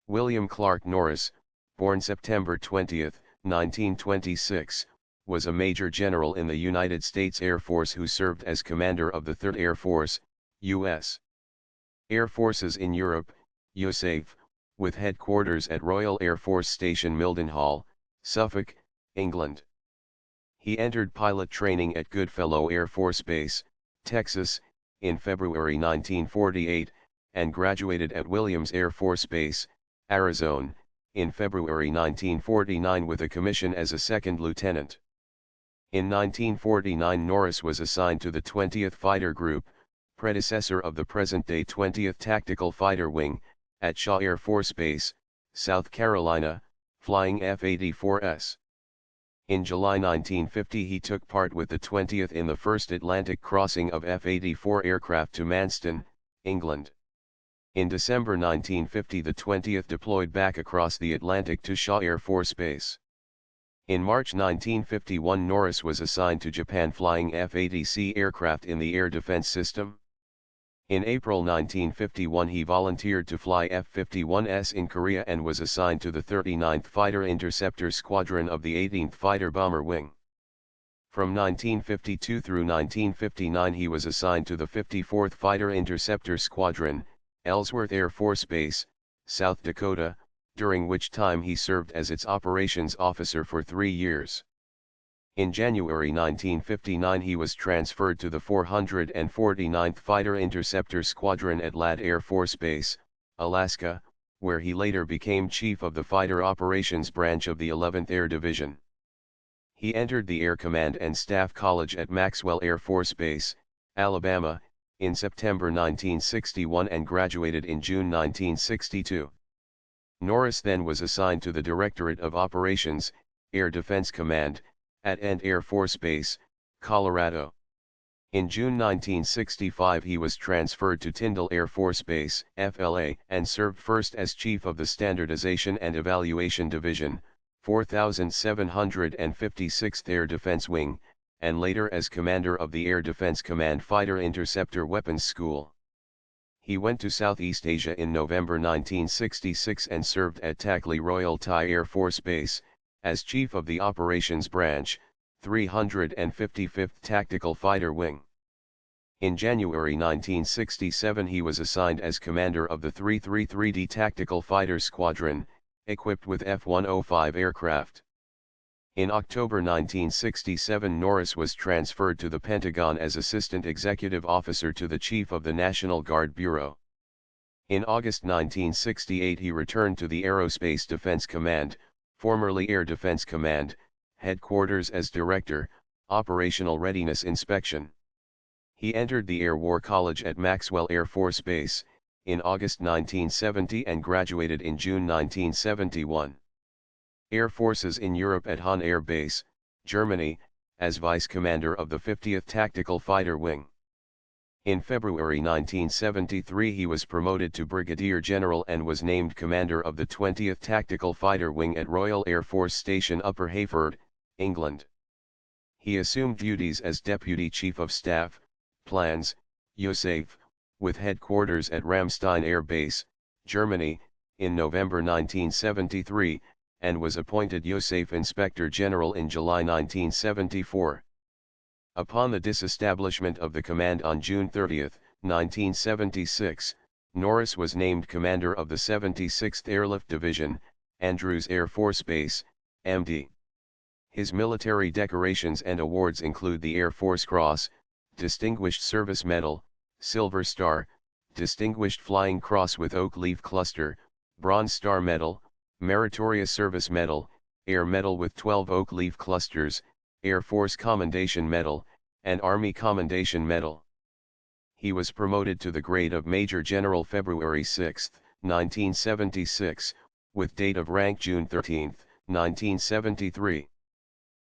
William Clark Norris, born September 20, 1926, was a Major General in the United States Air Force who served as Commander of the 3rd Air Force, U.S. Air Forces in Europe, USAF, with headquarters at Royal Air Force Station Mildenhall, Suffolk, England. He entered pilot training at Goodfellow Air Force Base, Texas, in February 1948, and graduated at Williams Air Force Base, Arizona, in February 1949 with a commission as a second lieutenant. In 1949 Norris was assigned to the 20th Fighter Group, predecessor of the present-day 20th Tactical Fighter Wing, at Shaw Air Force Base, South Carolina, flying F-84s. In July 1950 he took part with the 20th in the first Atlantic crossing of F-84 aircraft to Manston, England. In December 1950 the 20th deployed back across the Atlantic to Shaw Air Force Base. In March 1951 Norris was assigned to Japan flying F-80C aircraft in the air defense system. In April 1951 he volunteered to fly F-51s in Korea and was assigned to the 39th Fighter Interceptor Squadron of the 18th Fighter Bomber Wing. From 1952 through 1959 he was assigned to the 54th Fighter Interceptor Squadron, Ellsworth Air Force Base, South Dakota, during which time he served as its operations officer for 3 years. In January 1959 he was transferred to the 449th Fighter Interceptor Squadron at Ladd Air Force Base, Alaska, where he later became chief of the Fighter Operations Branch of the 11th Air Division. He entered the Air Command and Staff College at Maxwell Air Force Base, Alabama, in September 1961 and graduated in June 1962. Norris then was assigned to the Directorate of Operations, Air Defense Command, at End Air Force Base, Colorado. In June 1965 he was transferred to Tyndall Air Force Base, FLA, and served first as Chief of the Standardization and Evaluation Division, 4756th Air Defense Wing, and later as Commander of the Air Defense Command Fighter Interceptor Weapons School. He went to Southeast Asia in November 1966 and served at Takli Royal Thai Air Force Base, as Chief of the Operations Branch, 355th Tactical Fighter Wing. In January 1967 he was assigned as commander of the 333d Tactical Fighter Squadron, equipped with F-105 aircraft. In October 1967 Norris was transferred to the Pentagon as Assistant Executive Officer to the Chief of the National Guard Bureau. In August 1968 he returned to the Aerospace Defense Command, formerly Air Defense Command, headquarters as Director, Operational Readiness Inspection. He entered the Air War College at Maxwell Air Force Base, in August 1970 and graduated in June 1971. Air Forces in Europe at Hahn Air Base, Germany, as Vice Commander of the 50th Tactical Fighter Wing. In February 1973 he was promoted to Brigadier General and was named Commander of the 20th Tactical Fighter Wing at Royal Air Force Station Upper Heyford, England. He assumed duties as Deputy Chief of Staff, Plans, USAF, with headquarters at Ramstein Air Base, Germany, in November 1973, and was appointed USAF Inspector General in July 1974. Upon the disestablishment of the command on June 30, 1976, Norris was named commander of the 76th Airlift Division, Andrews Air Force Base, MD. His military decorations and awards include the Air Force Cross, Distinguished Service Medal, Silver Star, Distinguished Flying Cross with Oak Leaf Cluster, Bronze Star Medal, Meritorious Service Medal, Air Medal with 12 Oak Leaf Clusters, Air Force Commendation Medal, and Army Commendation Medal. He was promoted to the grade of Major General February 6, 1976, with date of rank June 13, 1973.